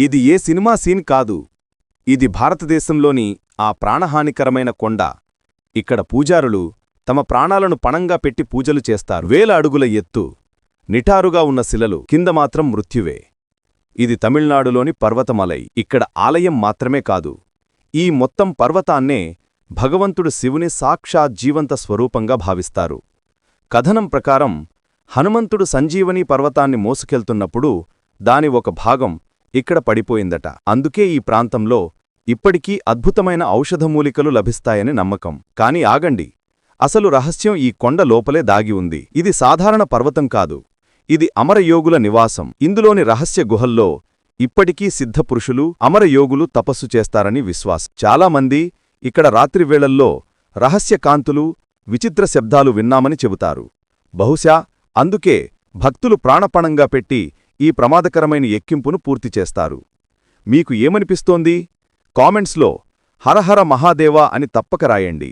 ఇది ఏ cinema scene కాదు. ఇది భారతదేశంలోని ఆ ప్రాణహానికరమైన కొండ. ఇక్కడ పూజారులు తమ ప్రాణాలను పణంగా పెట్టి పూజలు చేస్తారు. 1000 అడుగుల ఎత్తు, నిటారుగా ఉన్న శిలలు, కింద మాత్రం మృత్యువే. ఇది తమిళనాడులోని పర్వతమలై. ఇక్కడ ఆలయం మాత్రమే కాదు, ఈ మొత్తం పర్వతాన్నే భగవంతుడు శివుని సాక్షాత్ జీవంత స్వరూపంగా భావిస్తారు. కథనం ప్రకారం హనుమంతుడు సంజీవనీ పర్వతాన్ని మోసుకెళ్తున్నప్పుడు దాని ఒక భాగం ఇక్కడ పడిపోయిందట. అందుకే ఈ ప్రాంతంలో ఇప్పటికీ అద్భుతమైన ఔషధమూలికలు లభిస్తాయని నమ్మకం. కాని ఆగండి, అసలు రహస్యం ఈ కొండ లోపలే దాగి ఉంది. ఇది సాధారణ పర్వతం కాదు, ఇది అమరయోగుల నివాసం. ఇందులోని రహస్య గుహల్లో ఇప్పటికీ సిద్ధపురుషులు, అమరయోగులు తపస్సు చేస్తారని విశ్వాసం. చాలామంది ఇక్కడ రాత్రివేళల్లో రహస్య కాంతులు, విచిత్ర శబ్దాలు విన్నామని చెబుతారు. బహుశా అందుకే భక్తులు ప్రాణపణంగా పెట్టి ఈ ప్రమాదకరమైన ఎక్కింపును పూర్తి చేస్తారు. మీకు ఏమనిపిస్తోంది? కామెంట్స్లో హరహర మహాదేవా అని తప్పక రాయండి.